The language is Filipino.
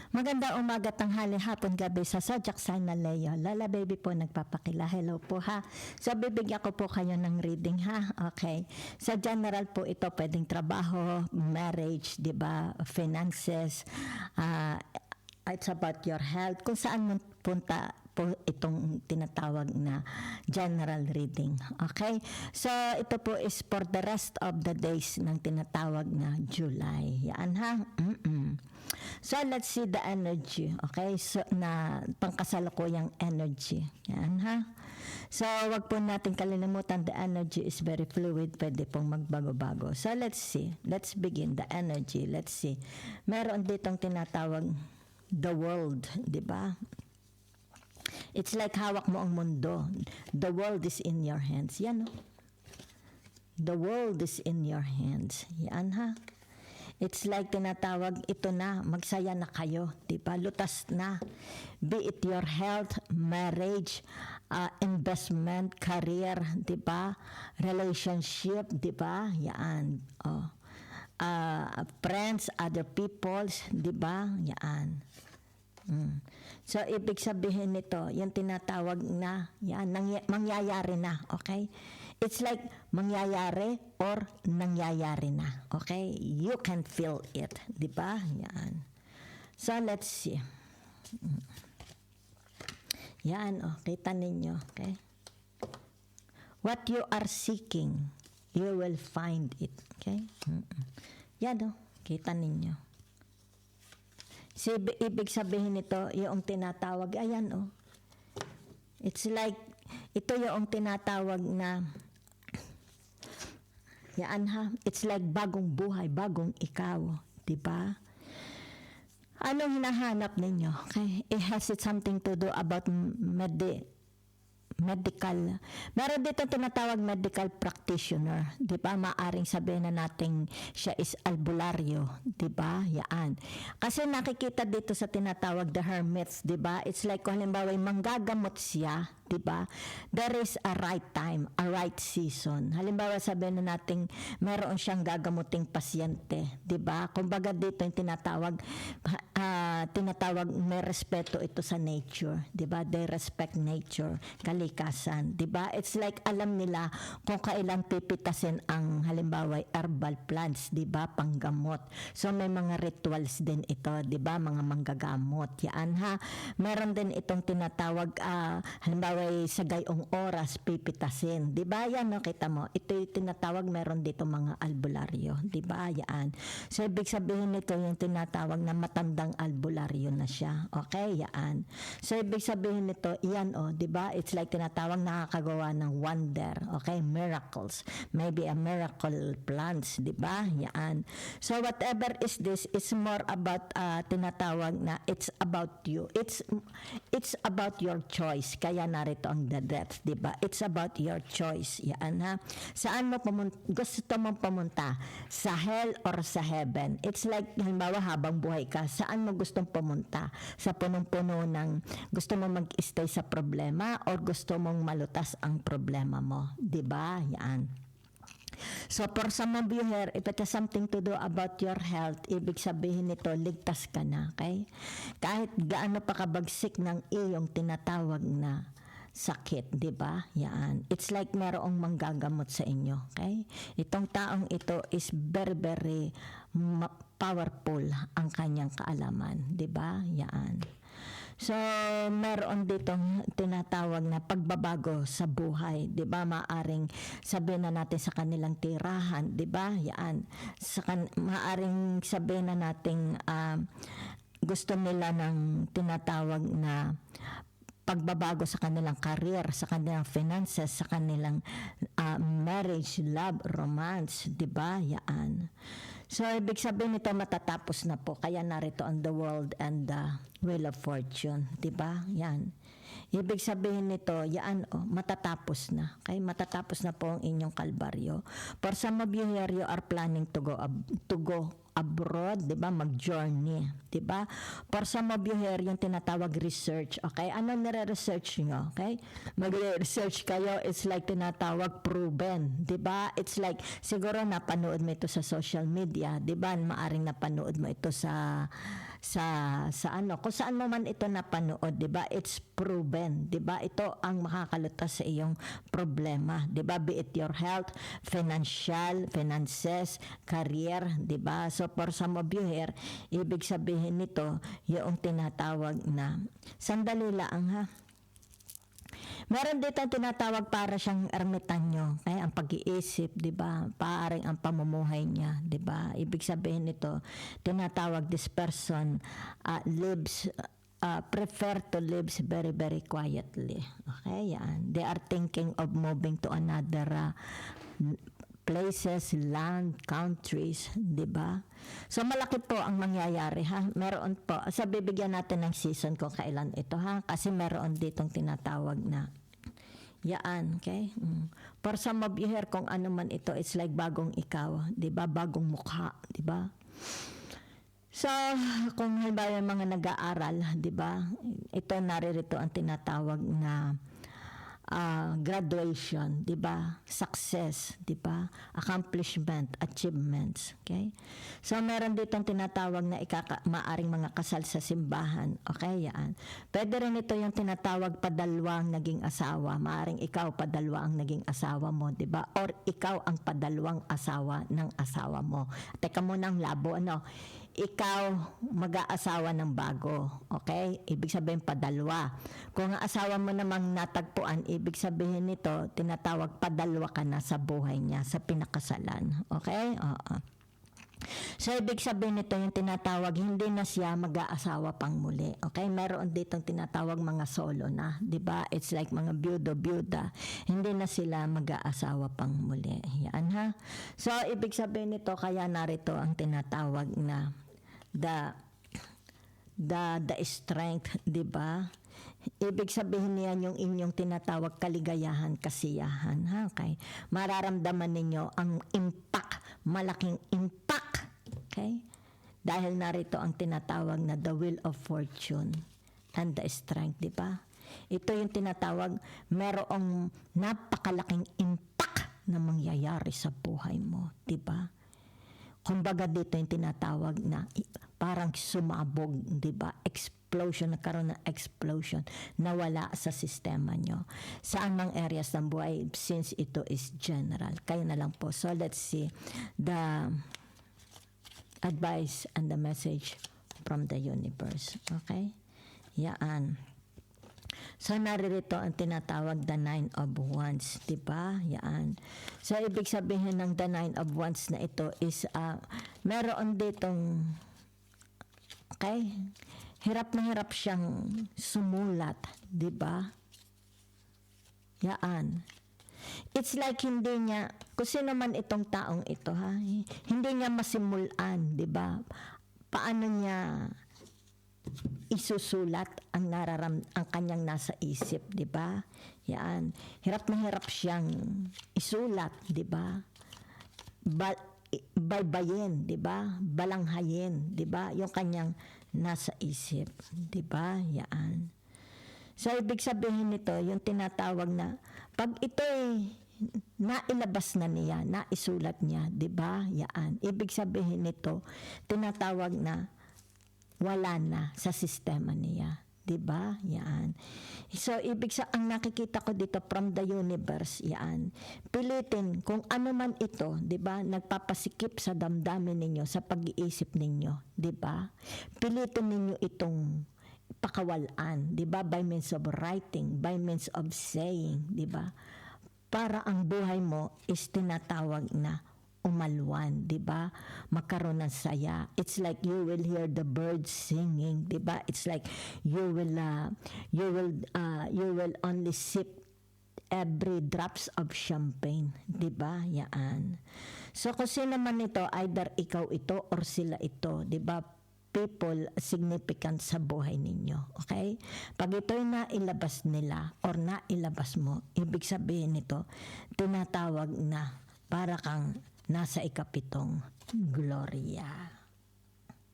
Maganda umaga, tanghali, hapon, gabi sa Zodiac Sign na Leo. Lala Baby po nagpapakila. Hello po ha. So bibigyan ko po kayo ng reading ha. Okay. Sa general po ito pwedeng trabaho, marriage, 'di ba? Finances, it's about your health. Kung saan mo punta po itong tinatawag na general reading. Okay? So, ito po is for the rest of the days ng tinatawag na July. Yan ha? So, let's see the energy. Okay? So, na pangkasalukuyang energy. Yan ha? So, wag po natin kalilimutan, the energy is very fluid. Pwede pong magbago-bago. So, let's see. Let's begin the energy. Let's see. Meron ditong tinatawag the world, di ba? It's like hawak mo ang mundo. The world is in your hands. Yan, no? The world is in your hands. Yan, ha? It's like tinatawag, ito na, magsaya na kayo. Diba? Lutas na. Be it your health, marriage, investment, career, diba? Relationship, diba? Yan. Oh. Friends, other peoples, diba? Yan. So, ibig sabihin nito, yung tinatawag na, yan, mangyayari na, okay? It's like mangyayari or nangyayari na, okay? You can feel it, di ba? Yan. So, let's see. Yan, oh, kita ninyo, okay? What you are seeking, you will find it, okay? Yan, oh, kita ninyo. So, ibig sabihin nito, yung tinatawag, ayan oh. It's like, ito yung tinatawag na, yan ha, it's like bagong buhay, bagong ikaw, di ba? Anong hinahanap ninyo? Okay? It has something to do about medical. Meron dito tinatawag medical practitioner, 'di ba? Maaring sabihin na nating siya is albularyo, 'di ba? Yan. Kasi nakikita dito sa tinatawag the hermits, 'di ba? It's like kung halimbawa manggagamot siya, 'di ba? There is a right time, a right season. Halimbawa sabihin na nating meron siyang gagamuting pasyente, 'di ba? Kumbaga dito yung tinatawag may respeto ito sa nature, 'di ba? They respect nature, kalikasan, 'di ba? It's like alam nila kung kailan pipitasin ang halimbawa herbal plants, 'di ba? Panggamot. So may mga rituals din ito, 'di ba? Mga manggagamot. Yan ha. Meron din itong tinatawag halimbawa sa gayong oras pipitasin, 'di ba? Yan no, kita mo. Ito yung tinatawag meron dito mga albularyo, 'di ba? Yan. So ibig sabihin nito yung tinatawag na matandang albularyo na siya. Okay? Yan. So ibig sabihin nito, yan oh, 'di ba? It's like tinatawag nakakagawa ng wonder, okay? Miracles. Maybe a miracle plants, 'di ba? Yan. So whatever is this, it's more about tinatawag na it's about you. It's about your choice. Kaya narito ang the death, 'di ba? It's about your choice. Yan ha. Saan mo gusto mong pumunta? Sa hell or sa heaven? It's like halimbawa habang buhay ka, saan mo gustong pumunta? Sa punong-puno ng gusto mo mag-stay sa problema or gusto mong malutas ang problema mo, 'di ba? Yan. So for some of you here, if it has something to do about your health, ibig sabihin nito, ligtas ka na, okay? Kahit gaano pa kabagsik ng iyong tinatawag na sakit, di ba? Yan. It's like merong manggagamot sa inyo, okay? Itong taong ito is very, very powerful ang kanyang kaalaman, di ba? Yan. So, meron ditong tinatawag na pagbabago sa buhay, 'di ba? Maaring sabihin na natin sa kanilang tirahan, 'di ba? Yan. Maaring sabihin na nating gusto nila ng tinatawag na pagbabago sa kanilang career, sa kanilang finances, sa kanilang marriage, love, romance, 'di ba? Yan. So, ibig sabihin nito matatapos na po. Kaya narito ang the world and the wheel of fortune. Diba? Yan. Ibig sabihin nito, yan matatapos na. Okay? Matatapos na po ang inyong kalbaryo. For some of you here, you are planning to go abroad, 'di ba? Mag-journey, 'di ba? For some of you here, yung tinatawag research, okay? Ano nire-research niyo, okay? Mag-research kayo, it's like tinatawag proven, 'di ba? It's like siguro napanood mo ito sa social media, 'di ba? Maaring napanood mo ito sa ano, kung saan mo man ito napanood, 'di ba? It's proven, 'di ba? Ito ang makakalutas sa iyong problema, 'di ba? Be it your health, finances, career, 'di ba? So for some of you here, ibig sabihin nito yung tinatawag na sandali lang ha. Meron dito ang tinatawag para siyang ermitanyo, okay? Ang pag-iisip, 'di ba? Paaring ang pamumuhay niya, 'di ba? Ibig sabihin nito, tinatawag this person lives prefer to live very very quietly. Okay? Yan. They are thinking of moving to another places, land, countries, 'di ba? So malaki po ang mangyayari ha. Meron po, sa bibigyan natin ng season kung kailan ito ha, kasi meron ditong tinatawag na yaan, okay? For some of you here, kung ano man ito, it's like bagong ikaw, 'di ba? Bagong mukha, 'di ba? So, kung halimbawa yung mga nag-aaral, 'di ba? Ito naririto ang tinatawag na graduation, 'di ba? Success, 'di ba? Accomplishment, achievements, okay? So meron ditong tinatawag na maaring mga kasal sa simbahan, okay? Yan. Pwede rin ito yung tinatawag padalawang naging asawa. Maaring ikaw padalwa ang naging asawa mo, 'di ba? Or ikaw ang padalawang asawa ng asawa mo. Teka muna ang labo, ano? Ikaw mag-aasawa ng bago, okay? Ibig sabihin padalwa. Kung ang asawa mo namang natagpuan, ibig sabihin nito, tinatawag padalwa ka na sa buhay niya, sa pinakasalan, okay? Oo. So, ibig sabihin nito yung tinatawag, hindi na siya mag-aasawa pang muli, okay? Meron ditong tinatawag mga solo na, di ba? It's like mga byuda, hindi na sila mag-aasawa pang muli. Yan ha? So, ibig sabihin nito, kaya narito ang tinatawag na the strength, di ba? Ibig sabihin niyan yung inyong tinatawag kaligayahan, kasiyahan, ha? Okay? Mararamdaman ninyo ang impact, malaking impact, okay? Dahil narito ang tinatawag na the wheel of fortune and the strength, di ba? Ito yung tinatawag, merong napakalaking impact na mangyayari sa buhay mo, di ba? Kumbaga dito yung tinatawag na parang sumabog, di ba? Explosion, nagkaroon ng explosion, nawala sa sistema nyo. Saan mang areas ng buhay, since ito is general. Kayo na lang po. So let's see the advice and the message from the universe. Okay? Yaan. So, naririto ang tinatawag the Nine of Wands, di ba? Yan. So, ibig sabihin ng the Nine of Wands na ito is, meron ditong, okay? Hirap na hirap siyang sumulat, di ba? Yan. It's like hindi niya, kung sino man itong taong ito, ha? Hindi niya masimulan, di ba? Paano niya isusulat ang ang kanyang nasa isip, 'di ba? Yan. Hirap na hirap siyang isulat, 'di ba? Baybayin, 'di ba? Balanghayin, 'di ba? Yung kanyang nasa isip, 'di ba? Yan. So ibig sabihin nito, yung tinatawag na pag ito nailabas na niya, naisulat niya, 'di ba? Yan. Ibig sabihin nito, tinatawag na wala na sa sistema niya. 'Di ba? Yan. So, ang nakikita ko dito from the universe, yan. Pilitin kung ano man ito, 'di ba? Nagpapasikip sa damdamin ninyo, sa pag-iisip ninyo, 'di ba? Pilitin ninyo itong pakawalan, 'di ba? By means of writing, by means of saying, 'di ba? Para ang buhay mo is tinatawag na umalwan, 'di ba? Magkaroon ng saya. It's like you will hear the birds singing, 'di ba? It's like you will only sip every drops of champagne, 'di ba? Yan. So kung sino man ito, either ikaw ito or sila ito, 'di ba? People significant sa buhay ninyo, okay? Pag ito'y nailabas nila or nailabas mo, ibig sabihin nito, tinatawag na para kang nasa ikapitong Gloria.